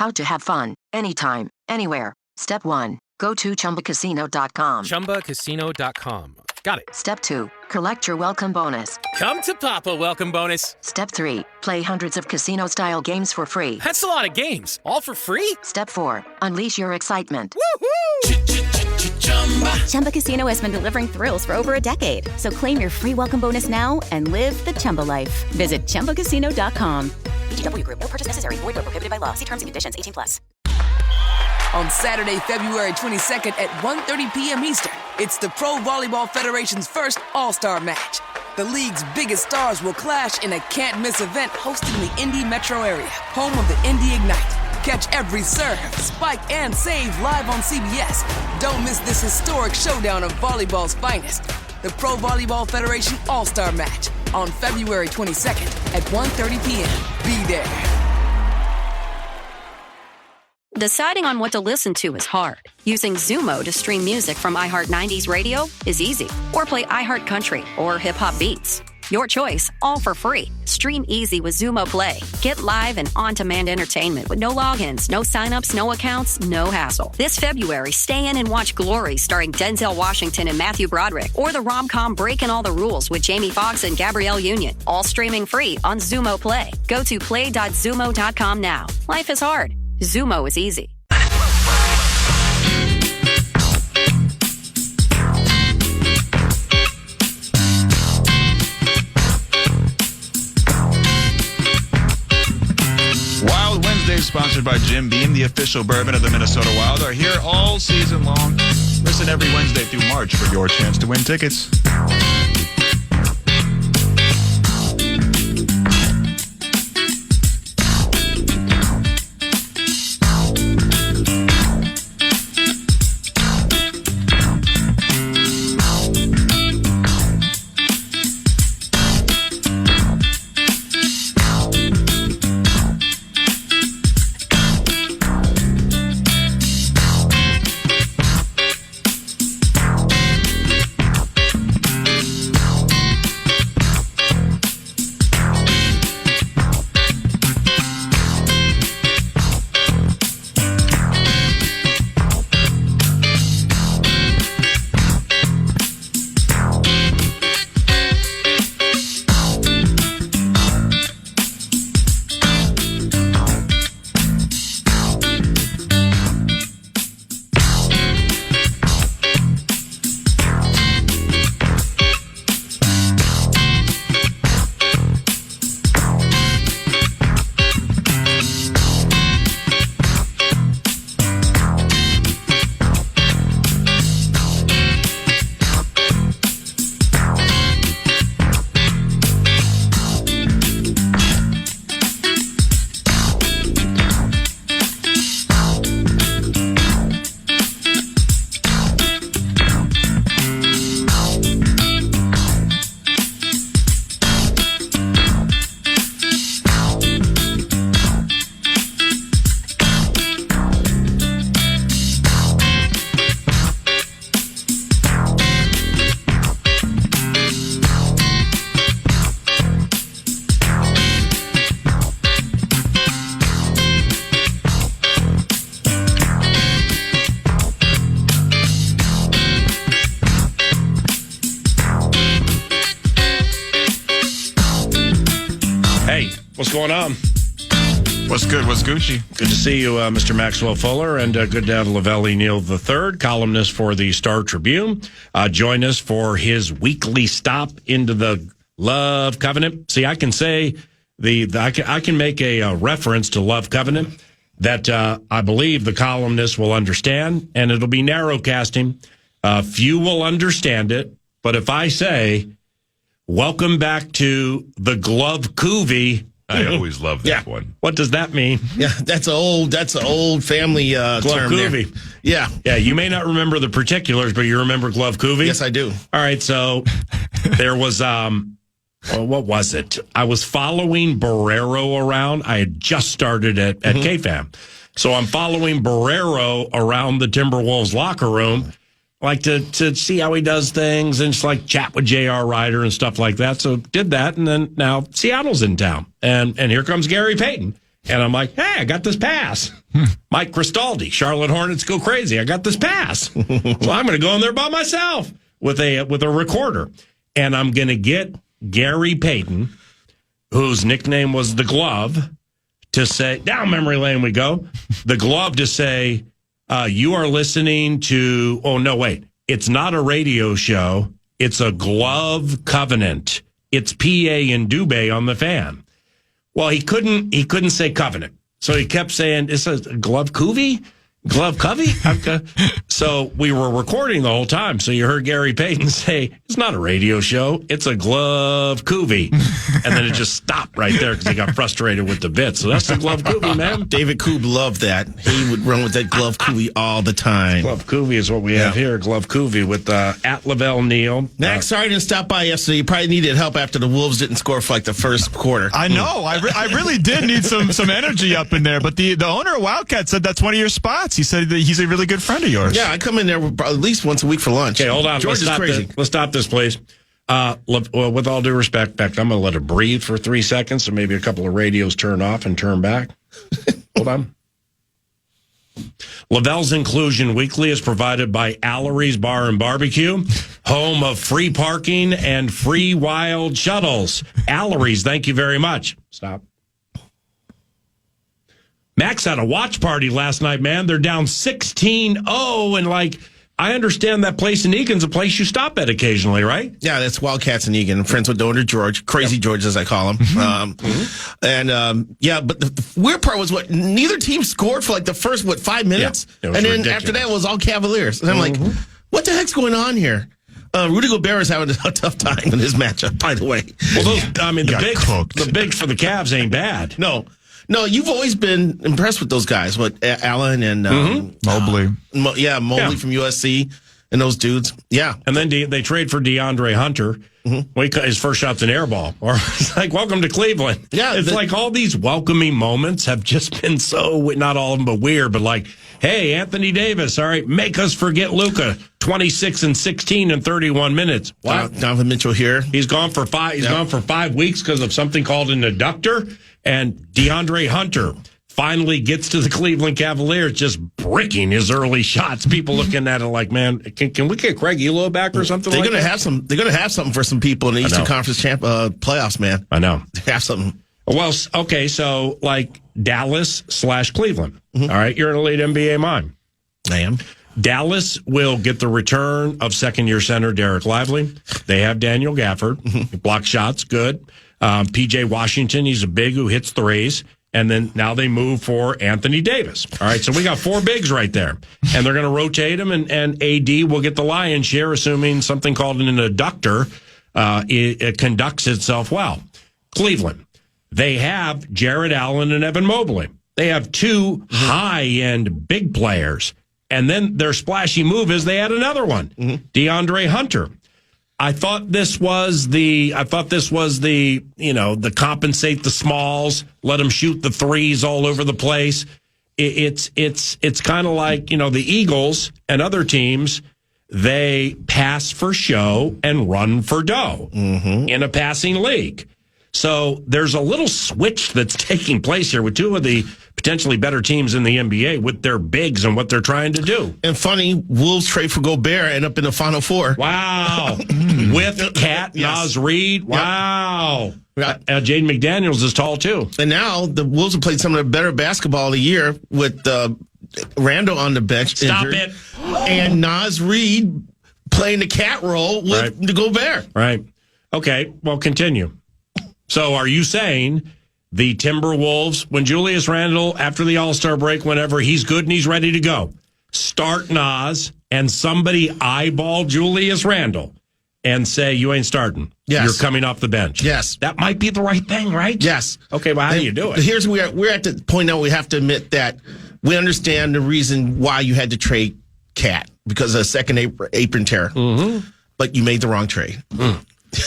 How to have fun, anytime, anywhere. Step 1. Go to ChumbaCasino.com. ChumbaCasino.com. Got it. Step 2. Collect your welcome bonus. Come to Papa welcome bonus. Step 3. Play hundreds of casino-style games for free. That's a lot of games. All for free? Step 4. Unleash your excitement. Woohoo! Chumba Casino has been delivering thrills for over a decade. So claim your free welcome bonus now and live the Chumba life. Visit ChumbaCasino.com. VGW Group. No purchase necessary. Void where prohibited by law. See terms and conditions. 18+. On Saturday, February 22nd at 1:30 p.m. Eastern, it's the Pro Volleyball Federation's first All-Star match. The league's biggest stars will clash in a can't-miss event hosted in the Indy metro area, home of the Indy Ignite. Catch every serve, spike, and save live on CBS. Don't miss this historic showdown of volleyball's finest. The Pro Volleyball Federation All-Star Match on February 22nd at 1:30 p.m. Be there. Deciding on what to listen to is hard. Using Zumo to stream music from iHeart 90s radio is easy. Or play iHeart Country or Hip Hop Beats. Your choice, all for free. Stream easy with Zumo Play. Get live and on-demand entertainment with no logins, no signups, no accounts, no hassle. This February, stay in and watch Glory starring Denzel Washington and Matthew Broderick, or the rom-com Breaking All the Rules with Jamie Foxx and Gabrielle Union. All streaming free on Zumo Play. Go to play.zumo.com now. Life is hard. Zumo is easy. Wild Wednesdays, sponsored by Jim Beam, the official bourbon of the Minnesota Wild, are here all season long. Listen every Wednesday through March for your chance to win tickets. What's going on? What's good? What's Gucci? Good to see you, Mr. Maxwell Fuller, and good to have Lavelle Neal III, columnist for the Star Tribune, join us for his weekly stop into the Love Covenant. See, I can say I can make a reference to Love Covenant that I believe the columnist will understand, and it'll be narrowcasting. Few will understand it, but if I say, welcome back to the Glove Coovie, I always love that one. What does that mean? Yeah, that's an old family Glove term Coovie. There. Yeah. You may not remember the particulars, but you remember Glove Coovie? Yes, I do. All right, so there was what was it? I was following Barrero around. I had just started at KFAN, so I'm following Barrero around the Timberwolves locker room, like to see how he does things and just like chat with J.R. Ryder and stuff like that. So did that, and then now Seattle's in town, and here comes Gary Payton. And I'm like, hey, I got this pass. Mike Cristaldi, Charlotte Hornets go crazy. I got this pass. So I'm going to go in there by myself with a recorder. And I'm going to get Gary Payton, whose nickname was the Glove, to say, down memory lane we go. The Glove to say, you are listening to, oh, no, wait. It's not a radio show. It's a Glove Covenant. It's PA and Dubé on the Fan. Well, he couldn't say Covenant. So he kept saying, is it a Glove Covey? Glove Covey? So we were recording the whole time. So you heard Gary Payton say, it's not a radio show. It's a Glove Covey. And then it just stopped right there because he got frustrated with the bit. So that's the Glove Covey, man. David Koob loved that. He would run with that Glove Covey all the time. Glove Covey is what we have here. Glove Covey with at Lavelle Neal. Max, sorry I didn't stop by yesterday. You probably needed help after the Wolves didn't score for like the first quarter. I know. I really did need some energy up in there. But the owner of Wildcat said that's one of your spots. He said that he's a really good friend of yours. Yeah, I come in there at least once a week for lunch. Okay, hold on. George is crazy. Let's stop this, please. With all due respect, Beck, I'm going to let it breathe for 3 seconds, so maybe a couple of radios turn off and turn back. Hold on. Lavelle's Inclusion Weekly is provided by Allery's Bar and Barbecue, home of free parking and free wild shuttles. Allery's, thank you very much. Stop. Max had a watch party last night, man. They're down 16-0, and I understand that place in Egan's a place you stop at occasionally, right? Yeah, that's Wildcats in Egan. I'm friends with the owner, George. Crazy George, as I call him. But the weird part was neither team scored for the first, 5 minutes? Yeah, and then ridiculous. after that, it was all Cavaliers. And I'm like, what the heck's going on here? Rudy Gobert is having a tough time in his matchup, by the way. Well, the bigs for the Cavs ain't bad. No, you've always been impressed with those guys. Allen and Mobley. Mobley from USC and those dudes. Yeah. And then they trade for DeAndre Hunter. His first shot's an air ball. Or it's like, welcome to Cleveland. Yeah. It's like all these welcoming moments have just been so, not all of them, but weird. But hey, Anthony Davis, all right, make us forget Luka. 26 and 16 in 31 minutes. Wow. Donovan Mitchell here. He's gone for 5. He's gone for 5 weeks because of something called an adductor. And DeAndre Hunter finally gets to the Cleveland Cavaliers, just bricking his early shots. People looking at it like, man, can we get Craig Elo back or something? They're gonna have some. They're gonna have something for some people in the Eastern Conference playoffs, man. I know. They have something. Well, okay, so Dallas/Cleveland. All right, you're in a late NBA mind. I am. Dallas will get the return of second-year center Derek Lively. They have Daniel Gafford. Block shots, good. P.J. Washington, he's a big who hits threes. And then now they move for Anthony Davis. All right, so we got 4 bigs right there. And they're going to rotate them, and AD will get the lion's share, assuming something called an adductor it conducts itself well. Cleveland, they have Jared Allen and Evan Mobley. They have 2 high-end big players. And then their splashy move is they had another one, DeAndre Hunter. I thought this was the compensate the smalls, let them shoot the threes all over the place. It's kind of like, the Eagles and other teams, they pass for show and run for dough in a passing league. So there's a little switch that's taking place here with 2 of the potentially better teams in the NBA with their bigs and what they're trying to do. And funny, Wolves trade for Gobert and up in the Final Four. Wow. With Cat, Naz Reid. Wow. Jaden McDaniels is tall, too. And now the Wolves have played some of the better basketball of the year with Randall on the bench. Stop injured, it. And Naz Reid playing the cat role with the Gobert. Right. Okay, well, continue. So are you saying the Timberwolves, when Julius Randle, after the All-Star break, whenever he's good and he's ready to go, start Naz and somebody eyeball Julius Randle and say, you ain't starting. Yes. You're coming off the bench. Yes. That might be the right thing, right? Yes. Okay, well, how do you do it? Here's where we're at the point now we have to admit that we understand the reason why you had to trade Cat because of a second apron tear. But you made the wrong trade.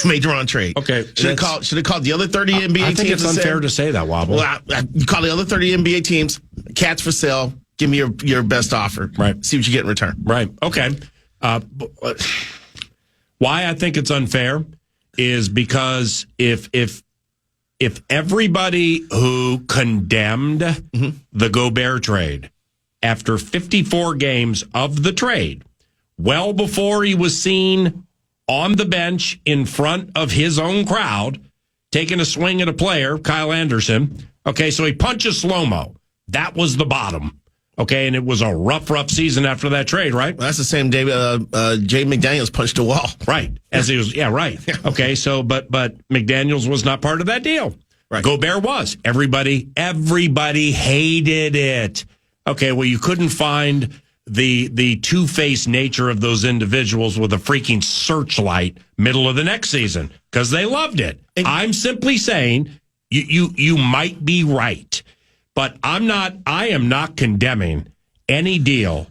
Made the wrong trade. Okay. Should have called the other 30 NBA teams. I think it's unfair to say that, Wobble. Well, you call the other 30 NBA teams, Cat's for sale, give me your best offer. Right. See what you get in return. Right. Okay. Why I think it's unfair is because if if everybody who condemned the Gobert trade after 54 games of the trade, well before he was seen on the bench in front of his own crowd, taking a swing at a player, Kyle Anderson. Okay, so he punches slow-mo. That was the bottom. Okay, and it was a rough season after that trade, right? Well, that's the same day Jay McDaniels punched a wall. Right. As he was, yeah, right. Okay, so, but McDaniels was not part of that deal. Right. Gobert was. Everybody hated it. Okay, well, you couldn't find the two-faced nature of those individuals with a freaking searchlight middle of the next season because they loved it. I'm simply saying you might be right. But I am not condemning any deal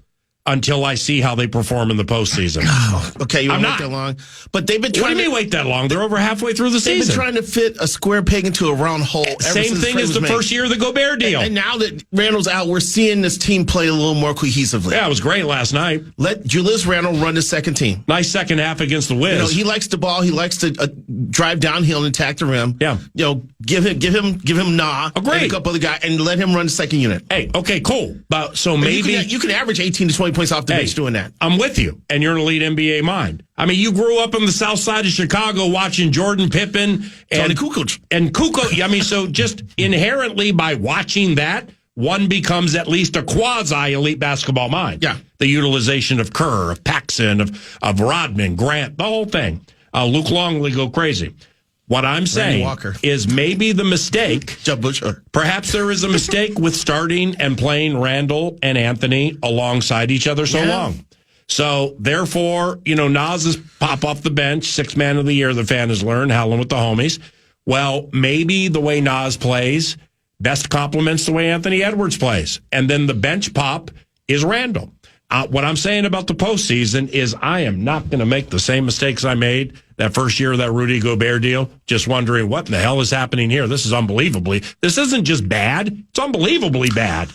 until I see how they perform in the postseason. Okay, you won't wait that long. But they've been trying What do you mean wait that long? They're over halfway through the season. They've been trying to fit a square peg into a round hole. Same thing as the first year of the Gobert deal. And now that Randall's out, we're seeing this team play a little more cohesively. Yeah, it was great last night. Let Julius Randle run the second team. Nice second half against the Wiz. He likes the ball. He likes to drive downhill and attack the rim. Yeah. Give him Nah. Oh, great. And a couple other guys and let him run the second unit. Hey, okay, cool. So maybe you can average 18 to 20 points off the bench doing that. I'm with you, and you're an elite NBA mind. I mean, you grew up on the south side of Chicago watching Jordan Pippen and Kukoc. And Kukoc. I mean, so just inherently by watching that, one becomes at least a quasi-elite basketball mind. Yeah. The utilization of Kerr, of Paxson, of Rodman, Grant, the whole thing. Luke Longley go crazy. What I'm saying is maybe the mistake, perhaps there is a mistake with starting and playing Randall and Anthony alongside each other so long. So, therefore, Nas is pop off the bench, sixth man of the year, the fan has learned, howling with the homies. Well, maybe the way Nas plays best complements the way Anthony Edwards plays. And then the bench pop is Randall. What I'm saying about the postseason is I am not going to make the same mistakes I made that first year of that Rudy Gobert deal, just wondering what in the hell is happening here. This is unbelievably. This isn't just bad. It's unbelievably bad.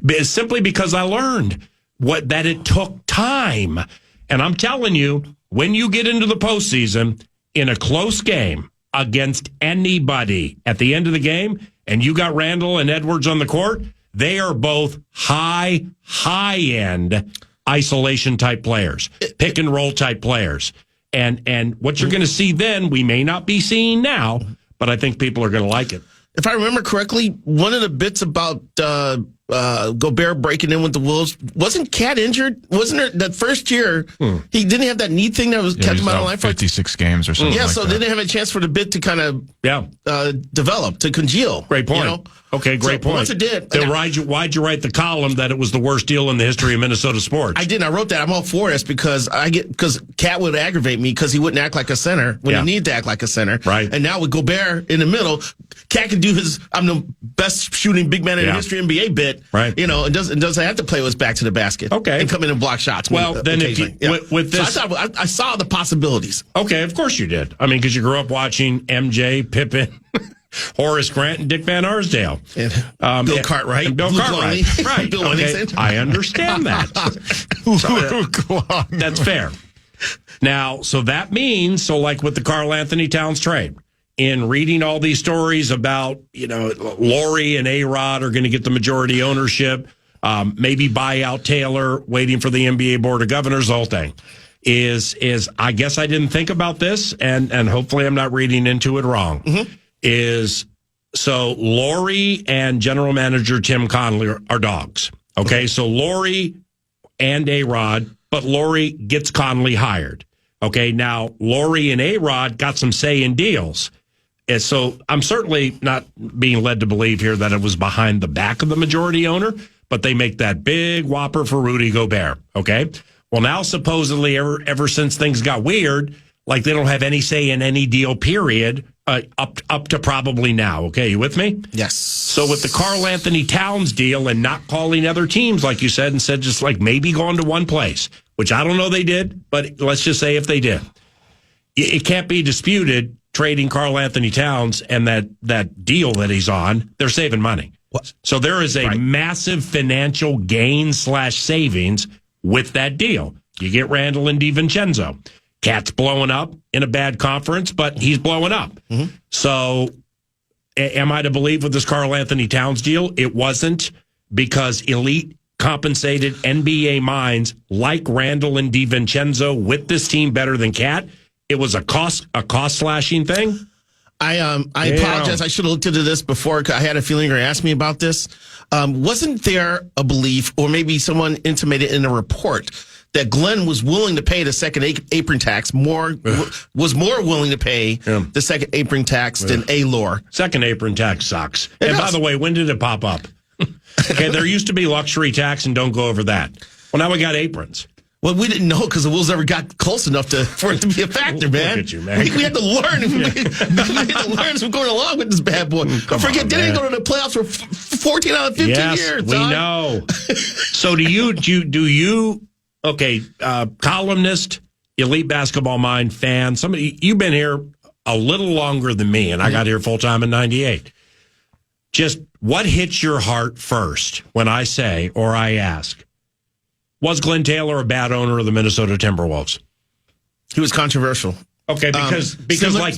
It's simply because I learned that it took time. And I'm telling you, when you get into the postseason in a close game against anybody at the end of the game, and you got Randall and Edwards on the court, they are both high-end isolation type players, pick and roll type players. And what you're going to see then, we may not be seeing now, but I think people are going to like it. If I remember correctly, one of the bits about Gobert breaking in with the Wolves, wasn't Cat injured? Wasn't it that first year he didn't have that knee thing that kept him out of line for 56 games or something? Yeah, like so that. they didn't have a chance for the bit to kind of develop, to congeal. Great point. Okay, great point. Once it did, then why'd you write the column that it was the worst deal in the history of Minnesota sports? I didn't. I wrote that. I'm all for this because Cat would aggravate me because he wouldn't act like a center when he needed to act like a center. Right. And now with Gobert in the middle, Cat can do his I'm the best shooting big man in the history of NBA bit. Right. And doesn't have to play with his back to the basket. Okay. And come in and block shots. Well, then if you, with this. So I saw the possibilities. Okay, of course you did. I mean, because you grew up watching MJ, Pippen, Horace Grant, and Dick Van Arsdale. Bill Cartwright. And Bill Cartwright. Right. Bill okay. I understand that. That's fair. Now, so that means, like with the Karl Anthony Towns trade, in reading all these stories about, Laurie and A-Rod are going to get the majority ownership, maybe buy out Taylor, waiting for the NBA Board of Governors, the whole thing, is I guess I didn't think about this, and hopefully I'm not reading into it wrong, so Laurie and general manager Tim Connolly are dogs. Okay, so Laurie and A-Rod, but Laurie gets Connolly hired. Okay, now Laurie and A-Rod got some say in deals. And so I'm certainly not being led to believe here that it was behind the back of the majority owner, but they make that big whopper for Rudy Gobert. Okay. Well, now supposedly ever since things got weird, like they don't have any say in any deal, period, up to probably now. Okay. You with me? Yes. So with the Karl Anthony Towns deal and not calling other teams, like you said, and said just like maybe going to one place, which I don't know they did, but let's just say if they did, it can't be disputed. Trading Karl Anthony Towns and that deal that he's on, they're saving money. What? So there is a massive financial gain / savings with that deal. You get Randall and DiVincenzo. Cat's blowing up in a bad conference, but he's blowing up. Mm-hmm. So am I to believe with this Karl Anthony Towns deal, it wasn't because elite compensated NBA minds like Randall and DiVincenzo with this team better than Cat? It was a cost slashing thing? I apologize. I should have looked into this before. I had a feeling you were going to ask me about this. Wasn't there a belief, or maybe someone intimated in a report, that Glenn was willing to pay the second apron tax was more willing to pay the second apron tax than Alor? Second apron tax sucks. And by the way, when did it pop up? Okay, there used to be luxury tax, and don't go over that. Well, now we got aprons. Well, we didn't know because the Wolves never got close enough for it to be a factor, man. Look at you, man. We had to learn. We had to learn as we're going along with this bad boy. Don't forget, they didn't go to the playoffs for 14 out of 15 years. We know. So do you, columnist, elite basketball mind, fan, somebody, you've been here a little longer than me, and I got here full time in 98. Just what hits your heart first when I say, or I ask, was Glenn Taylor a bad owner of the Minnesota Timberwolves? He was controversial. Okay, because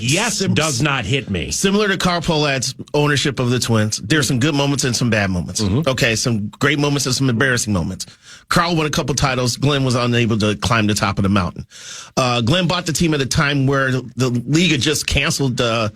yes does not hit me. Similar to Carl Polad's ownership of the Twins, there's some good moments and some bad moments. Mm-hmm. Okay, some great moments and some embarrassing moments. Carl won a couple titles. Glenn was unable to climb the top of the mountain. Glenn bought the team at a time where the league had just canceled a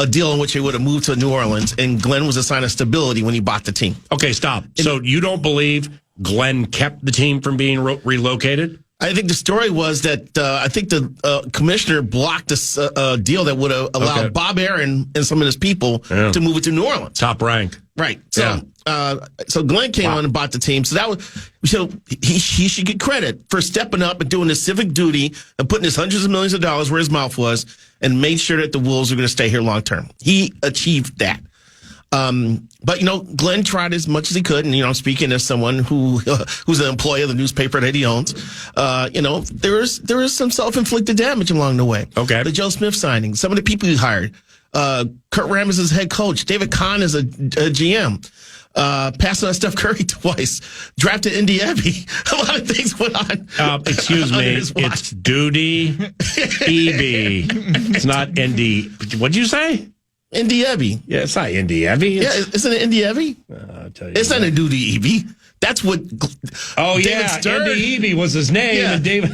deal in which he would have moved to New Orleans, and Glenn was a sign of stability when he bought the team. Okay, stop. So you don't believe Glenn kept the team from being relocated? I think the story was that I think the commissioner blocked this deal that would have allowed Bob Aaron and some of his people to move it to New Orleans. Top rank. Right. So so Glenn came on and bought the team. So that was he should get credit for stepping up and doing his civic duty and putting his hundreds of millions of dollars where his mouth was and made sure that the Wolves are going to stay here long term. He achieved that. But Glenn tried as much as he could, and speaking as someone who's an employee of the newspaper that he owns, there is some self-inflicted damage along the way. Okay, the Joe Smith signing, some of the people he hired, Kurt Rambis as head coach, David Kahn as a GM, passing on Steph Curry twice, drafted Indy Ebby. A lot of things went on. Excuse me, it's Duty Eby. It's not Indy. What'd you say? Indy Ebby. Yeah, it's not Indy Ebby. Isn't it Indy Ebby? I'll tell you. It's not a Duty Eby. That's what. David Stern. Andy Eby was his name. Yeah. And David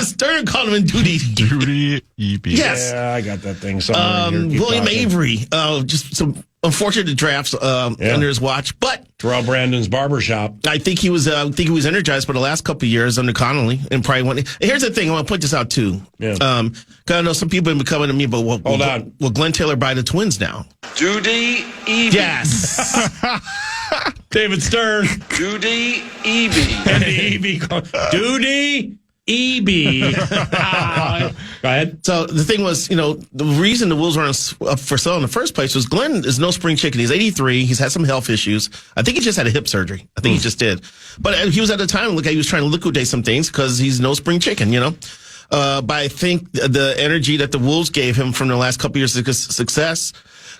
Stern called him Duty. Duty Eby. Yes. Yeah, I got that thing somewhere. William Avery. Just some unfortunate drafts under his watch, but Terrell Brandon's barbershop. I think he was energized for the last couple of years under Connolly, and probably went. Here's the thing: I want to point this out too. Yeah. Because I know some people have been coming to me, but hold on. Will Glenn Taylor buy the Twins now? Duty Eby. Yes. David Stern. Duty Eby. Andy Eby. Duty Eby. Go ahead. So the thing was, the reason the Wolves weren't up for sale in the first place was Glenn is no spring chicken. He's 83. He's had some health issues. I think he just had a hip surgery. I think he just did. But he was at the time, he was trying to liquidate some things because he's no spring chicken, But I think the energy that the Wolves gave him from the last couple years of success,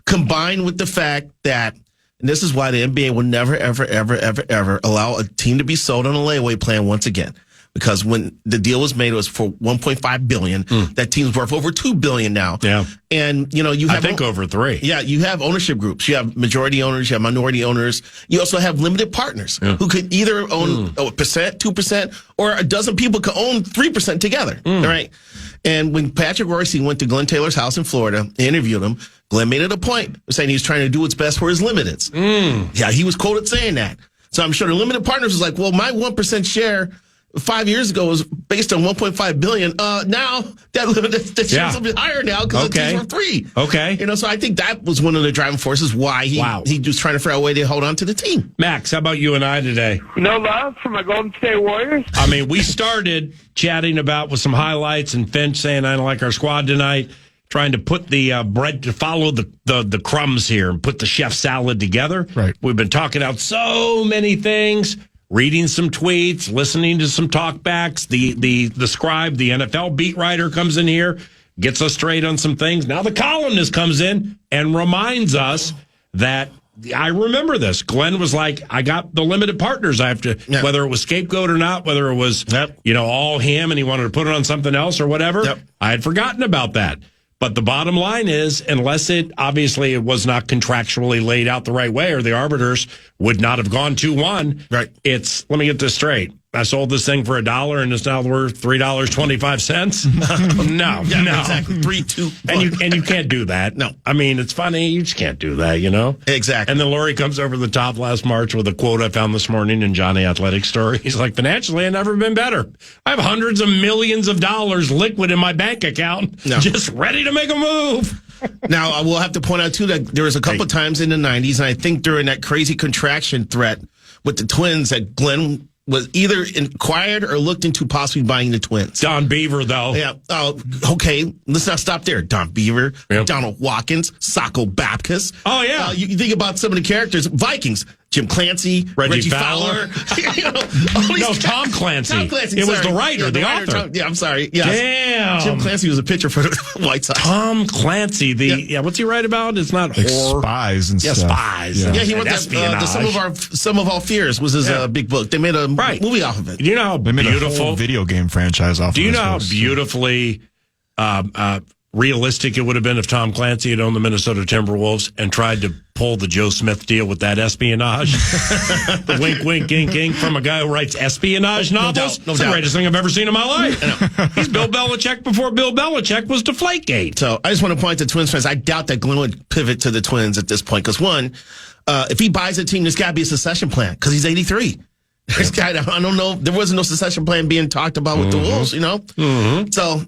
combined with the fact that, and this is why the NBA will never, ever, ever, ever, ever allow a team to be sold on a layaway plan once again. Because when the deal was made, it was for $1.5 billion. That team's worth over $2 billion now. Yeah, and you have I think over 3. Yeah, you have ownership groups. You have majority owners. You have minority owners. You also have limited partners who could either own 1%, 2%, or a dozen people could own 3% together. Right. And when Patrick Royce went to Glenn Taylor's house in Florida, interviewed him, Glenn made it a point of saying he was trying to do what's best for his limiteds. Yeah, he was quoted saying that. So I'm sure the limited partners was like, well, my 1% share 5 years ago was based on $1.5 billion. Now that share's a bit higher now because the teams were 3. Okay. So I think that was one of the driving forces why he was trying to figure out a way to hold on to the team. Max, how about you and I today? No love for my Golden State Warriors. I mean, we started chatting with some highlights and Finch saying I don't like our squad tonight, trying to put the bread to follow the crumbs here and put the chef salad together. Right. We've been talking out so many things. Reading some tweets, listening to some talkbacks. The scribe, the NFL beat writer comes in here, gets us straight on some things. Now the columnist comes in and reminds us that I remember this. Glenn was like, I got the limited partners. I have to, whether it was scapegoat or not, whether it was, all him and he wanted to put it on something else or whatever. I had forgotten about that. But the bottom line is, unless it was not contractually laid out the right way, or the arbiters would not have gone 2-1. Right. Let me get this straight. I sold this thing for $1 and it's now worth $3.25. No, no, exactly. 3, 2, 1. And you can't do that. No, I mean, it's funny. You just can't do that, you know. Exactly. And then Laurie comes over the top last March with a quote I found this morning in Johnny Athletic Story. He's like, financially, I've never been better. I have hundreds of millions of dollars liquid in my bank account, just ready to make a move. Now, I will have to point out, too, that there was a couple times in the 90s, and I think during that crazy contraction threat with the Twins that Glenn was either inquired or looked into possibly buying the Twins. Don Beaver, though. Yeah. Okay, let's not stop there. Don Beaver, Donald Watkins, Sacco Baptist. Oh, yeah. You think about some of the characters. Vikings, Jim Clancy, Reggie Fowler. Tom Clancy. Tom Clancy. It was the writer, the author. I'm sorry. Yes. Damn. Jim Clancy was a pitcher for the White Sox. Tom Clancy. What's he write about? It's not like horror. Spies and stuff. Spies. Yeah, he wrote that. Some of Our Fears was his big book. They made a movie off of it. Do you know how they made beautiful a whole video game franchise off of it? Do you know how beautifully realistic it would have been if Tom Clancy had owned the Minnesota Timberwolves and tried to pull the Joe Smith deal with that espionage? The wink, wink, ink, ink from a guy who writes espionage novels? No it's doubt. the greatest thing I've ever seen in my life. He's Bill Belichick before Bill Belichick was Deflategate. So I just want to point to Twins fans. I doubt that Glenn would pivot to the Twins at this point because, one, if he buys a team, there's got to be a succession plan because he's 83. There's got, I don't know. There wasn't no succession plan being talked about with the Wolves, you know? Mm-hmm. So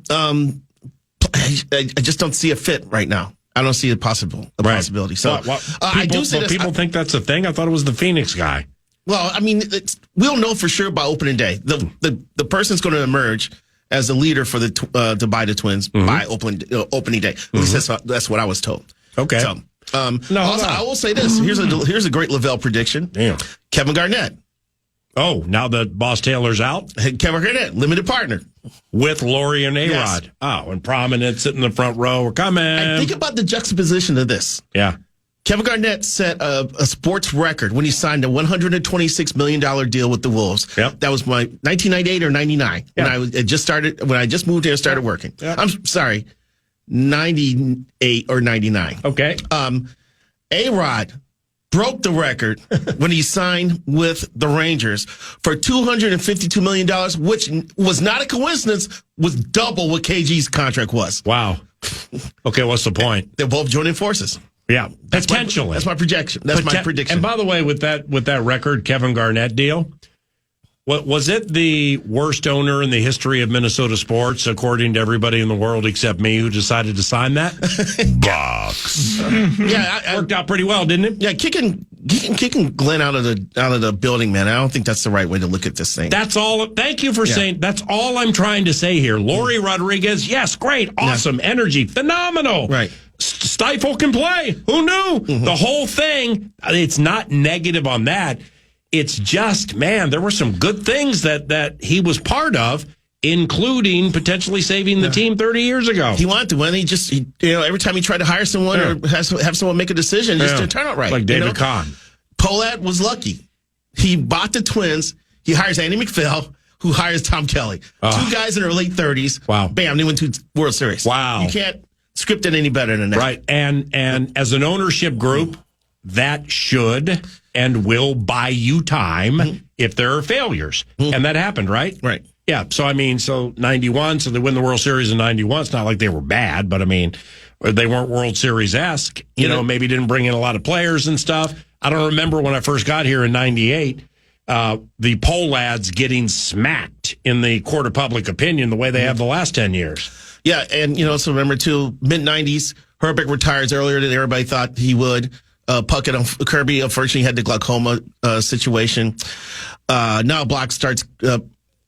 I just don't see a fit right now. I don't see a possibility. So I do say this. People think that's a thing. I thought it was the Phoenix guy. Well, I mean, we'll know for sure by opening day. The person's going to emerge as the leader for the to buy the Twins by opening day. At least that's what I was told. Okay. So, I will say this. Here's a great Lavelle prediction. Damn. Kevin Garnett. Oh, now that Boss Taylor's out? Kevin Garnett, limited partner. With Laurie and A-Rod. Yes. Oh, and Prominent sitting in the front row. We're coming. And think about the juxtaposition of this. Yeah. Kevin Garnett set a sports record when he signed a $126 million deal with the Wolves. Yep. That was my 1998 or 99 when I just moved here and started working. Yep. I'm sorry, 98 or 99. Okay. A-Rod broke the record when he signed with the Rangers for $252 million, which was not a coincidence, was double what KG's contract was. Wow. Okay, what's the point? They're both joining forces. Yeah, potentially. That's my projection. That's my prediction. And by the way, with that record Kevin Garnett deal, was it the worst owner in the history of Minnesota sports, according to everybody in the world except me, who decided to sign that? Box. Yeah, worked out pretty well, didn't it? Yeah, kicking Glenn out of the building, man. I don't think that's the right way to look at this thing. That's all. Thank you for saying. That's all I'm trying to say here. Laurie Rodriguez, yes, great, awesome, energy, phenomenal. Right. Stifle can play. Who knew? The whole thing. It's not negative on that. It's just, man, there were some good things that he was part of, including potentially saving the team 30 years ago. He wanted to. When every time he tried to hire someone or have someone make a decision, just didn't turn out right. Like David Kahn. Pohlad was lucky. He bought the Twins. He hires Andy McPhail, who hires Tom Kelly. Two guys in their late 30s. Wow. Bam, they went to World Series. Wow. You can't script it any better than that. Right. And as an ownership group, that should and will buy you time if there are failures. And that happened, right? Right. Yeah. So, 91, so they win the World Series in 91. It's not like they were bad, but they weren't World Series-esque. Maybe didn't bring in a lot of players and stuff. I don't remember when I first got here in 98, the Pohlads getting smacked in the court of public opinion the way they have the last 10 years. Yeah. And, so remember, too, mid-90s, Herbeck retires earlier than everybody thought he would. Puckett and Kirby, unfortunately, had the glaucoma situation. Now Block starts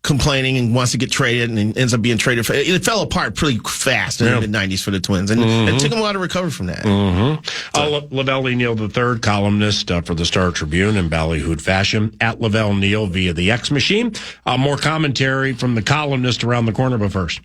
complaining and wants to get traded and ends up being traded. It fell apart pretty fast in the mid-90s for the Twins. And it took him a while to recover from that. Lavelle Neal III, columnist for the Star Tribune in ballyhooed fashion, at Lavelle Neal via the X Machine. More commentary from the columnist around the corner, but first.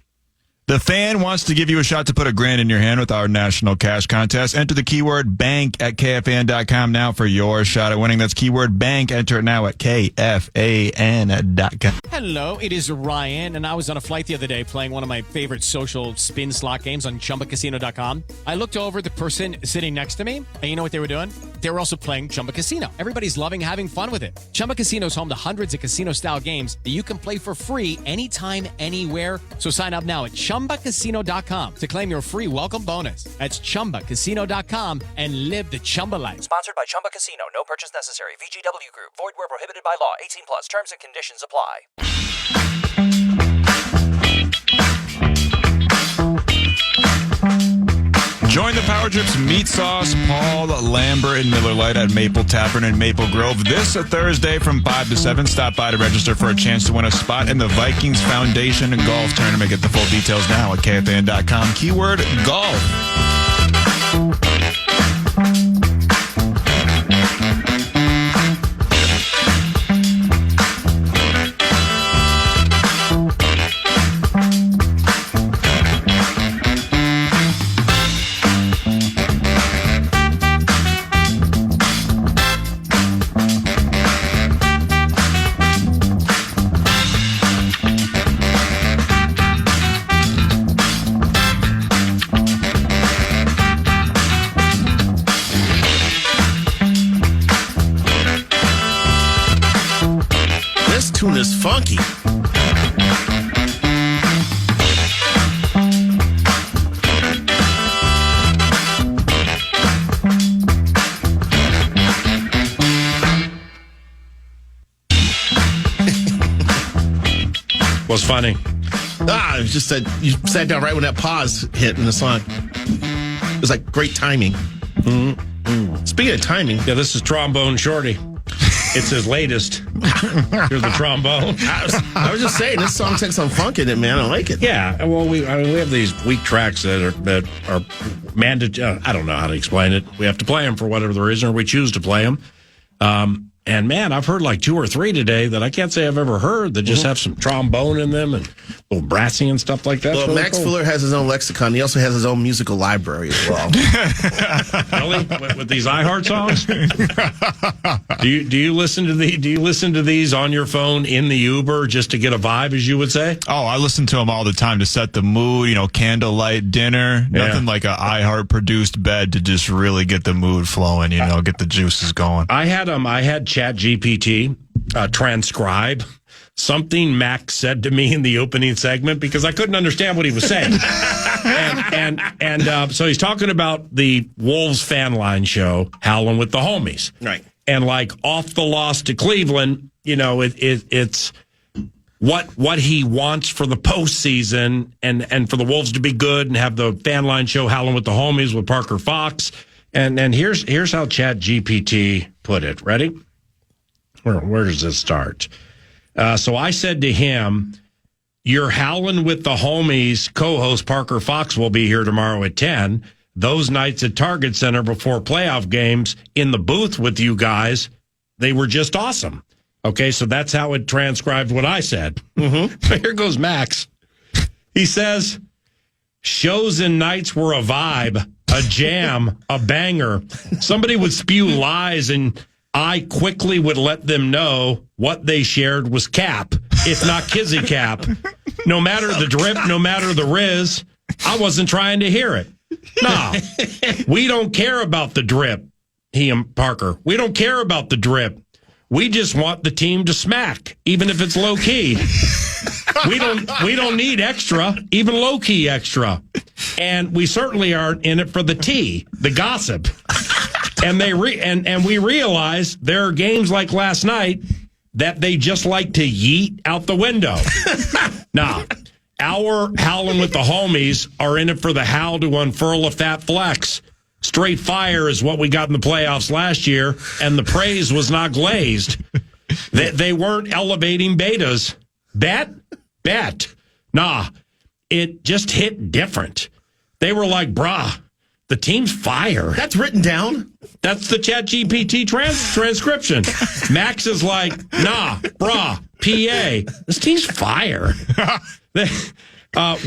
The Fan wants to give you a shot to put $1,000 in your hand with our national cash contest. Enter the keyword bank at KFAN.com now for your shot at winning. That's keyword bank. Enter it now at KFAN.com. Hello, it is Ryan, and I was on a flight the other day playing one of my favorite social spin slot games on ChumbaCasino.com. I looked over at the person sitting next to me, and you know what they were doing? They were also playing Chumba Casino. Everybody's loving having fun with it. Chumba Casino is home to hundreds of casino-style games that you can play for free anytime, anywhere. So sign up now at ChumbaCasino.com to claim your free welcome bonus. That's ChumbaCasino.com and live the Chumba life. Sponsored by Chumba Casino. No purchase necessary. VGW Group. Void where prohibited by law. 18 plus. Terms and conditions apply. Join the Power Trips Meat Sauce, Paul, Lambert, and Miller Lite at Maple Tavern in Maple Grove this Thursday from 5 to 7. Stop by to register for a chance to win a spot in the Vikings Foundation Golf Tournament. Get the full details now at KFAN.com. Keyword golf. Tune is funky. What's funny? It was just that you sat down right when that pause hit in the song. It was like great timing. Mm-hmm. Speaking of timing. Yeah, this is Trombone Shorty. It's his latest. Here's the trombone. I was just saying, this song takes some funk in it, man. I like it. Yeah, well, we have these weak tracks that are mandatory. I don't know how to explain it. We have to play them for whatever the reason, or we choose to play them. And man, I've heard like 2 or 3 today that I can't say I've ever heard that just have some trombone in them and little brassy and stuff like that. Well, really Max Fuller has his own lexicon. He also has his own musical library as well. Really? With these iHeart songs? Do you listen to these on your phone in the Uber just to get a vibe, as you would say? Oh, I listen to them all the time to set the mood. Candlelight dinner. Nothing like a iHeart produced bed to just really get the mood flowing. Get the juices going. I had ChatGPT transcribe something Max said to me in the opening segment because I couldn't understand what he was saying. and so he's talking about the Wolves fan line show, Howlin' with the Homies. Right. And like off the loss to Cleveland, it's what he wants for the postseason and for the Wolves to be good and have the fan line show Howlin' with the Homies with Parker Fox. And here's how ChatGPT put it. Ready? Where does this start? So I said to him, "Your Howlin' with the Homies co-host Parker Fox will be here tomorrow at 10. Those nights at Target Center before playoff games in the booth with you guys, they were just awesome." Okay, so that's how it transcribed what I said. Mm-hmm. Here goes Max. He says, "Shows and nights were a vibe, a jam, a banger. Somebody would spew lies and I quickly would let them know what they shared was cap, if not kizzy cap. No matter the drip, no matter the riz, I wasn't trying to hear it. Nah, we don't care about the drip." He and Parker. "We don't care about the drip. We just want the team to smack, even if it's low key. We don't need extra, even low key extra. And we certainly aren't in it for the tea, the gossip." And we realize there are games like last night that they just like to yeet out the window. Nah, our Howlin' with the Homies are in it for the howl to unfurl a fat flex. Straight fire is what we got in the playoffs last year, and the praise was not glazed. They weren't elevating betas. Bet. Nah, it just hit different. They were like, bruh, the team's fire. That's written down. That's the ChatGPT transcription. Max is like, nah, bruh, PA, this team's fire.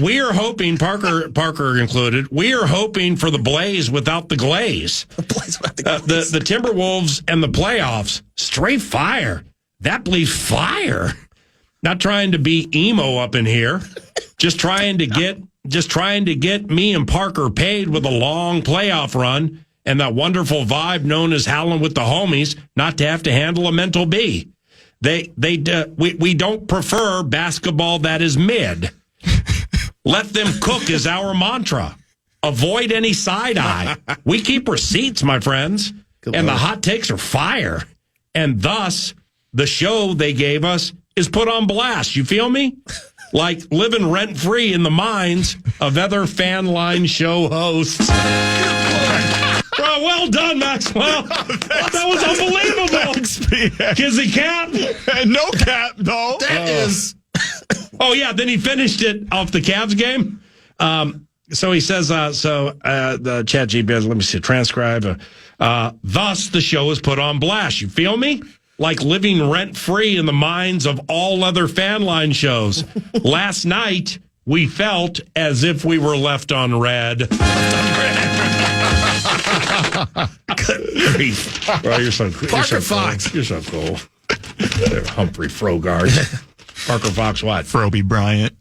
We are hoping, Parker included, we are hoping for the Blaze without the glaze. The Timberwolves and the playoffs, straight fire. That believes fire. Not trying to be emo up in here. Just trying to get me and Parker paid with a long playoff run and that wonderful vibe known as howling with the homies, not to have to handle a mental B. We don't prefer basketball that is mid. Let them cook is our mantra. Avoid any side eye. We keep receipts, my friends, and the hot takes are fire. And thus, the show they gave us is put on blast. You feel me? Like living rent free in the minds of other fan line show hosts. Well, well done, Maxwell. That was unbelievable. Kizzy cap? No cap, though. That is. Oh, yeah. Then he finished it off the Cavs game. So he says, the chat GPS, let me see, transcribe. Thus, the show is put on blast. You feel me? Like living rent-free in the minds of all other fan line shows. Last night, we felt as if we were left on red. Good grief. Well, you're so cool. Parker Fox. You're so cool. Humphrey Frogard. Parker Fox what? Froby Bryant.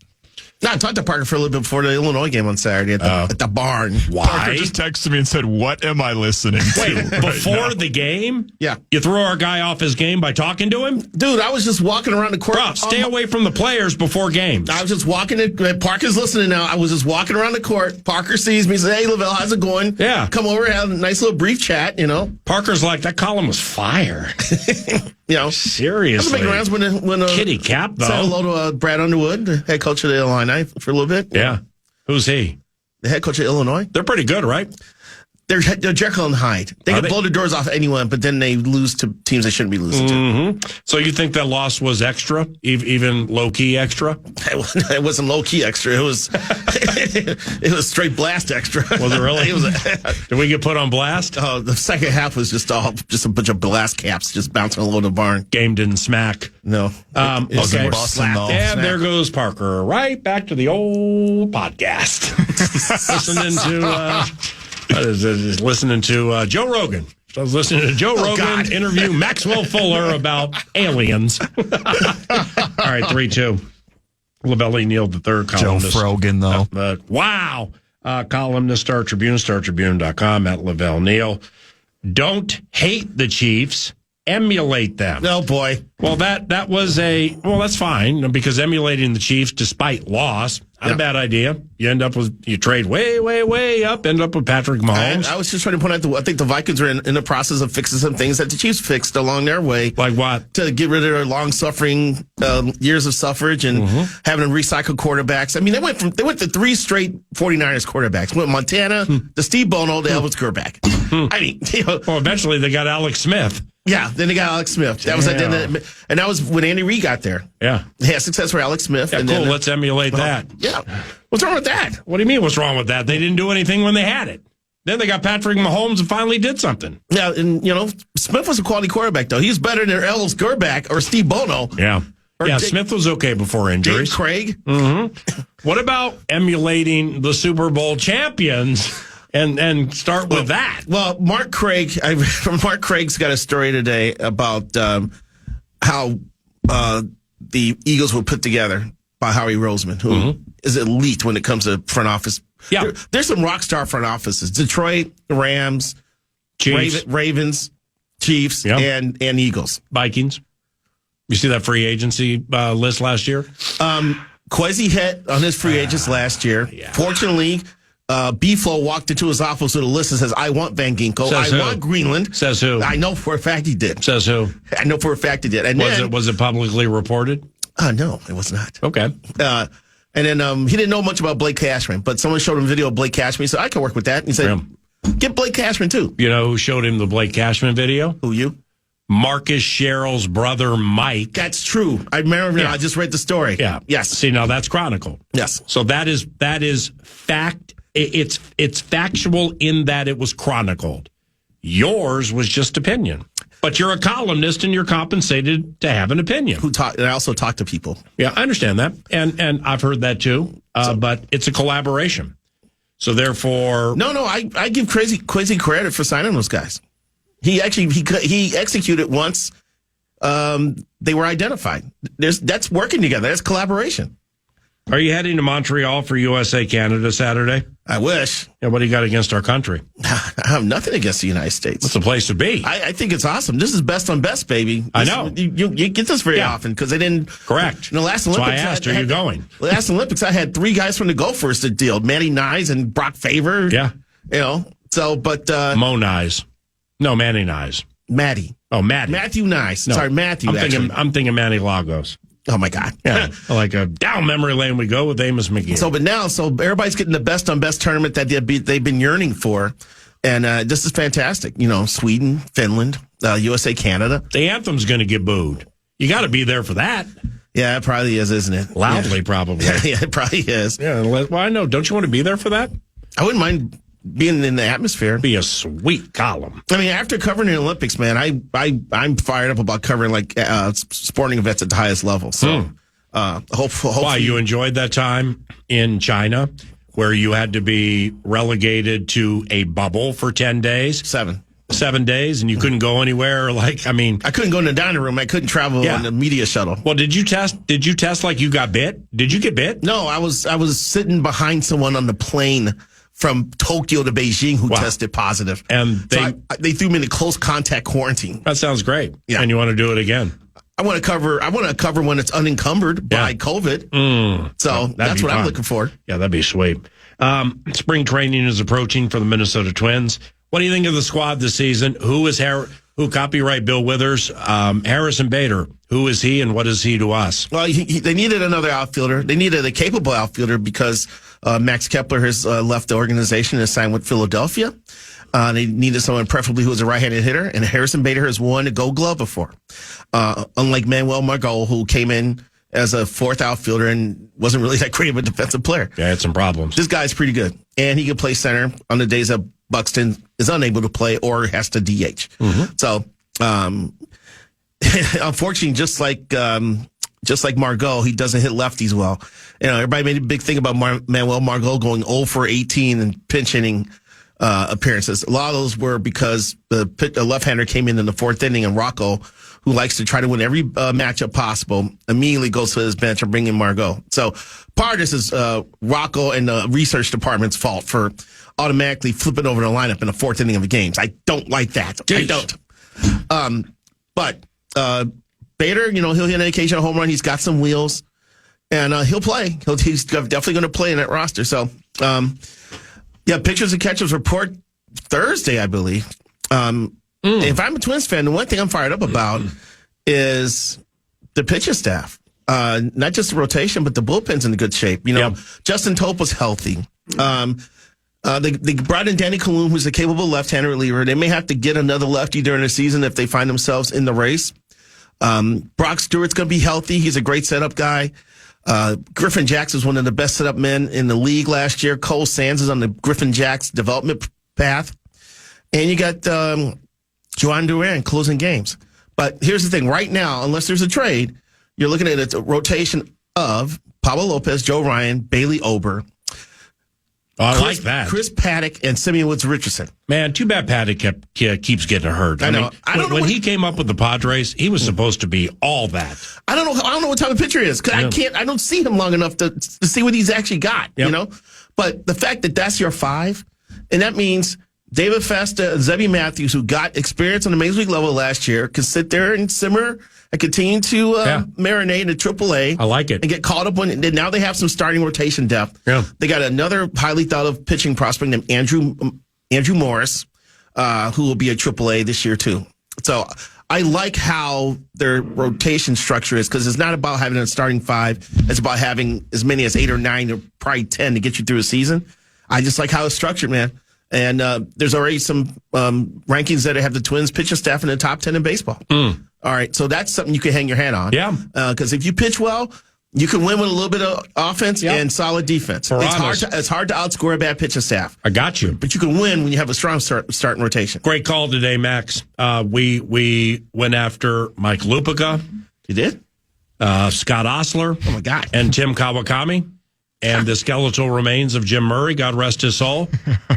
No, I talked to Parker for a little bit before the Illinois game on Saturday at the barn. Why? Parker just texted me and said, "What am I listening to?" Wait, before the game? Yeah. You throw our guy off his game by talking to him? Dude, I was just walking around the court. Bro, stay away from the players before games. I was just walking. Parker's listening now. I was just walking around the court. Parker sees me, says, "Hey, Lavelle, how's it going?" Yeah. Come over, have a nice little brief chat, you know. Parker's like, that column was fire. You know. Seriously. I was making rounds when Kitty cap, though. Said hello to Brad Underwood, the head coach of the Illini, for a little bit. Yeah. Who's he? The head coach of Illinois. They're pretty good, right? They're Jekyll and Hyde. They can blow the doors off anyone, but then they lose to teams they shouldn't be losing to. So you think that loss was extra, even low-key extra? It wasn't low-key extra. It was it was straight blast extra. Was it really? Did we get put on blast? Oh, the second half was just a bunch of blast caps just bouncing all over the barn. Game didn't smack. No. Okay. Slap. And there goes Parker. Right back to the old podcast. Listening to Joe Rogan. I was listening to Joe Rogan interview Maxwell Fuller about aliens. All right, 3-2. Lavelle Neal, the third columnist. Joe Frogan, though. Wow. Columnist, Star Tribune, StarTribune.com, at Lavelle Neal. Don't hate the Chiefs. Emulate them. Oh, boy. Well, that was that's fine, because emulating the Chiefs despite loss, not a bad idea. You trade way up, end up with Patrick Mahomes. I was just trying to point out I think the Vikings are in the process of fixing some things that the Chiefs fixed along their way. Like what? To get rid of their long-suffering years of suffrage and having to recycle quarterbacks. I mean, they went to 3 straight 49ers quarterbacks. Went Montana, to Steve Bono, to Elvis Gerback. I mean, well, eventually they got Alex Smith. Yeah, then they got Alex Smith. That was and that was when Andy Reid got there. Yeah, they had success for Alex Smith. Yeah, and cool. Then, let's emulate that. Yeah, what's wrong with that? What do you mean? What's wrong with that? They didn't do anything when they had it. Then they got Patrick Mahomes and finally did something. Yeah, and Smith was a quality quarterback though. He's better than Elvis Gerback or Steve Bono. Yeah, Smith was okay before injuries. Dave Craig. What about emulating the Super Bowl champions? And start with that. Well, Mark Craig's got a story today about how the Eagles were put together by Howie Roseman, who is elite when it comes to front office. Yeah, there's some rock star front offices: Detroit, Rams, Chiefs. Ravens, Chiefs, and Eagles, Vikings. You see that free agency list last year? Kwesi hit on his free agents last year. Yeah. Fortunately. B-Flow walked into his office with a list that says, "I want Van Ginkel. I want Greenland." Says who? I know for a fact he did. Says who? I know for a fact he did. And was it publicly reported? No, it was not. Okay. And then he didn't know much about Blake Cashman, but someone showed him a video of Blake Cashman. He said, "I can work with that." And he said, "Get Blake Cashman too." You know who showed him the Blake Cashman video? Who, you? Marcus Sherrill's brother, Mike. That's true. I remember now. I just read the story. Yeah. Yes. See, now that's chronicled. Yes. So that is fact. It's factual in that it was chronicled. Yours was just opinion. But you're a columnist and you're compensated to have an opinion. And I also talk to people. Yeah, I understand that. And I've heard that too. but it's a collaboration. So therefore, no, I give Quincy credit for signing those guys. He actually he executed once they were identified. That's working together. That's collaboration. Are you heading to Montreal for USA Canada Saturday? I wish. Yeah, what do you got against our country? I have nothing against the United States. It's the place to be. I think it's awesome. This is best on best, baby. I know. You get this very often because they didn't. Correct. In the last Olympics, that's why I asked, are you going? The last Olympics, I had 3 guys from the Gophers that deal. Manny Nyes and Brock Favor. Yeah. You know, so, but. Mo Nyes. No, Manny Nyes. Maddie. Oh, Maddie. Matthew Nyes. No, Sorry, Matthew. I'm thinking Manny Lagos. Oh, my God. Yeah. Like a down memory lane we go with Amos McGee. So everybody's getting the best on best tournament that they've been yearning for. And this is fantastic. You know, Sweden, Finland, USA, Canada. The anthem's going to get booed. You got to be there for that. Yeah, it probably is, isn't it? Loudly, probably. Yeah, it probably is. Yeah, well, I know. Don't you want to be there for that? I wouldn't mind being in the atmosphere. Be a sweet column. I mean, after covering the Olympics, man, I'm fired up about covering like sporting events at the highest level. So, hopefully, why you enjoyed that time in China where you had to be relegated to a bubble for 10 days, 7 days, and you couldn't go anywhere. Like, I mean, I couldn't go in the dining room. I couldn't travel on the media shuttle. Well, did you test like you got bit? Did you get bit? No, I was sitting behind someone on the plane from Tokyo to Beijing who tested positive. And they threw me in a close contact quarantine. That sounds great. Yeah. And you want to do it again? I want to cover when it's unencumbered by COVID. So that's what I'm looking for. Yeah, that'd be sweet. Spring training is approaching for the Minnesota Twins. What do you think of the squad this season? Who copyright Bill Withers? Harrison Bader. Who is he and what is he to us? Well, they needed another outfielder. They needed a capable outfielder because Max Kepler has left the organization and signed with Philadelphia. They needed someone preferably who was a right-handed hitter, and Harrison Bader has won a Gold Glove before. Unlike Manuel Margot, who came in as a 4th outfielder and wasn't really that great of a defensive player. Yeah, had some problems. This guy's pretty good, and he can play center on the days that Buxton is unable to play or has to DH. Mm-hmm. So, unfortunately, just like Margot, he doesn't hit lefties well. You know, everybody made a big thing about Manuel Margot going 0 for 18 and pinch hitting appearances. A lot of those were because the left-hander came in the 4th inning, and Rocco, who likes to try to win every matchup possible, immediately goes to his bench and bring in Margot. So part of this is Rocco and the research department's fault for automatically flipping over the lineup in the 4th inning of the games. I don't like that. Jeez. I don't. But Bader, you know, he'll hit an occasional home run. He's got some wheels, and he'll play. He's definitely going to play in that roster. So, pitchers and catchers report Thursday, I believe. If I'm a Twins fan, the one thing I'm fired up about is the pitching staff. Not just the rotation, but the bullpen's in good shape. You know, Justin Tope was healthy. They brought in Danny Kalum, who's a capable left-handed reliever. They may have to get another lefty during the season if they find themselves in the race. Brock Stewart's going to be healthy. He's a great setup guy. Griffin Jacks is one of the best setup men in the league last year. Cole Sands is on the Griffin Jacks development path. And you got Juan Duran closing games. But here's the thing. Right now, unless there's a trade, you're looking at a rotation of Pablo Lopez, Joe Ryan, Bailey Ober. I like that. Chris Paddock and Simeon Woods Richardson. Man, too bad Paddock keeps getting hurt. I know. When he came up with the Padres, he was supposed to be all that. I don't know what type of pitcher he is. I don't see him long enough to see what he's actually got, you know? But the fact that that's your 5, and that means David Festa and Zebby Matthews, who got experience on the Major League level last year, can sit there and simmer and continue to marinate in AAA. I like it. And get caught up when now they have some starting rotation depth. Yeah. They got another highly thought of pitching prospect named Andrew Morris, who will be at AAA this year too. So I like how their rotation structure is because it's not about having a starting 5. It's about having as many as 8 or 9 or probably 10 to get you through a season. I just like how it's structured, man. And there's already some rankings that have the Twins pitching staff in the top 10 in baseball. All right, so that's something you can hang your hat on. Yeah. Because if you pitch well, you can win with a little bit of offense and solid defense. It's hard to outscore a bad pitching staff. I got you. But you can win when you have a strong starting rotation. Great call today, Max. We went after Mike Lupica. You did? Scott Osler. Oh, my God. And Tim Kawakami. and the skeletal remains of Jim Murray, God rest his soul.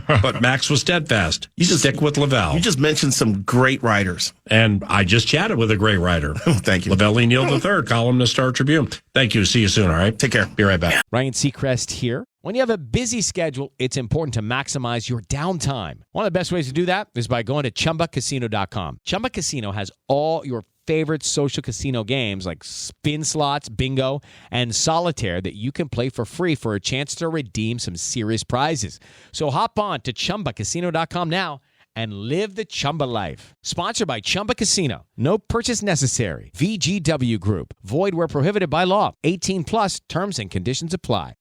But Max was steadfast. You just stick with Lavelle. You just mentioned some great writers. And I just chatted with a great writer. Thank you. Lavelle Neal III, columnist, Star Tribune. Thank you. See you soon, all right? Take care. Be right back. Ryan Seacrest here. When you have a busy schedule, it's important to maximize your downtime. One of the best ways to do that is by going to ChumbaCasino.com. Chumba Casino has all your favorite social casino games like spin slots, bingo, and solitaire that you can play for free for a chance to redeem some serious prizes. So hop on to ChumbaCasino.com now and live the Chumba life. Sponsored by Chumba Casino. No purchase necessary. VGW Group. Void where prohibited by law. 18 plus terms and conditions apply.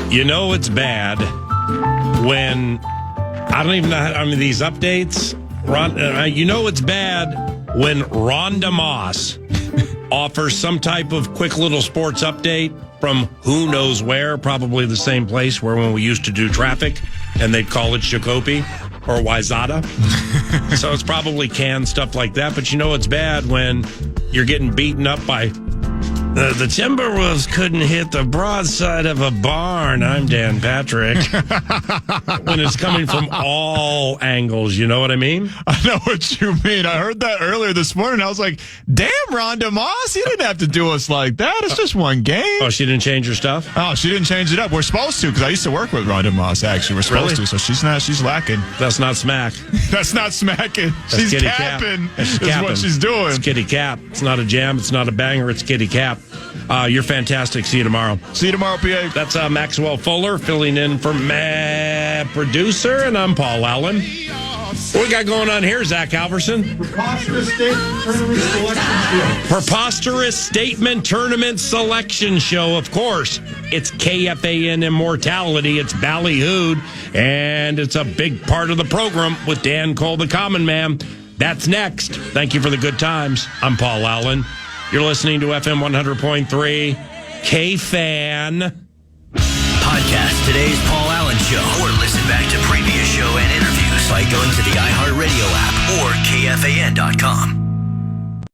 You know it's bad when, I don't even know how, these updates, you know it's bad when Rhonda Moss offers some type of quick little sports update from who knows where, probably the same place where when we used to do traffic and they'd call it Shakopee or Wayzata. So it's probably canned stuff like that. But you know it's bad when you're getting beaten up by the Timberwolves couldn't hit the broadside of a barn. I'm Dan Patrick. When it's coming from all angles, you know what I mean? I know what you mean. I heard that earlier this morning. I was like, damn, Rhonda Moss, you didn't have to do us like that. It's just one game. Oh, she didn't change her stuff? Oh, she didn't change it up. We're supposed to, because I used to work with Rhonda Moss, actually. We're supposed to, so she's lacking. That's not smack. That's not smacking. That's she's capping is what she's doing. It's kitty cap. It's not a jam. It's not a banger. It's kitty cap. You're fantastic. See you tomorrow. See you tomorrow, PA. That's Maxwell Fuller filling in for producer, and I'm Paul Allen. What we got going on here, Zach Halverson? Preposterous Statement Tournament Selection Show. Of course, it's KFAN Immortality. It's ballyhooed, and it's a big part of the program with Dan Cole, the Common Man. That's next. Thank you for the good times. I'm Paul Allen. You're listening to FM 100.3 KFAN. Podcast today's Paul Allen Show, or listen back to previous show and interviews by going to the iHeartRadio app or KFAN.com.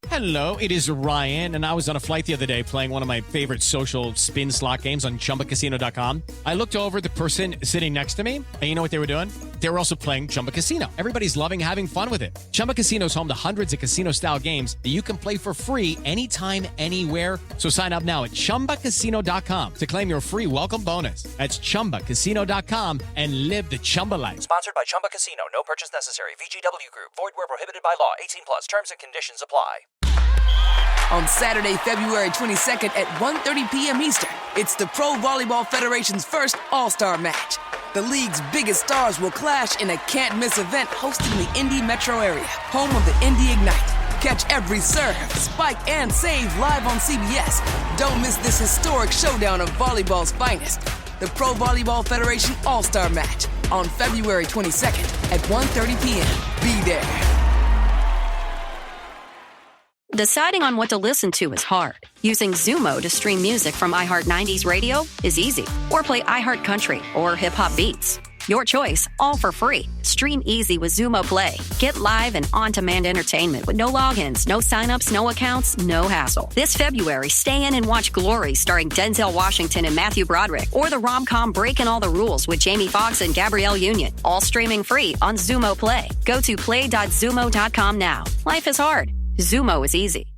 Hello, it is Ryan, and I was on a flight the other day playing one of my favorite social spin slot games on ChumbaCasino.com. I looked over at the person sitting next to me, and you know what they were doing? They were also playing Chumba Casino. Everybody's loving having fun with it. Chumba Casino is home to hundreds of casino-style games that you can play for free anytime, anywhere. So sign up now at ChumbaCasino.com to claim your free welcome bonus. That's ChumbaCasino.com and live the Chumba life. Sponsored by Chumba Casino. No purchase necessary. VGW Group. Void where prohibited by law. 18 plus. Terms and conditions apply. On Saturday, February 22nd at 1:30 p.m. Eastern, it's the Pro Volleyball Federation's first All-Star match. The league's biggest stars will clash in a can't-miss event hosted in the Indy metro area, home of the Indy Ignite. Catch every serve, spike, and save live on CBS. Don't miss this historic showdown of volleyball's finest. The Pro Volleyball Federation All-Star Match on February 22nd at 1:30 p.m. Be there. Deciding on what to listen to is hard. Using Zumo to stream music from iHeart 90s radio is easy. Or play iHeart Country or Hip Hop Beats. Your choice, all for free. Stream easy with Zumo Play. Get live and on-demand entertainment with no logins, no signups, no accounts, no hassle. This February, stay in and watch Glory starring Denzel Washington and Matthew Broderick, or the rom-com Breaking All the Rules with Jamie Foxx and Gabrielle Union. All streaming free on Zumo Play. Go to play.zumo.com now. Life is hard. Zumo is easy.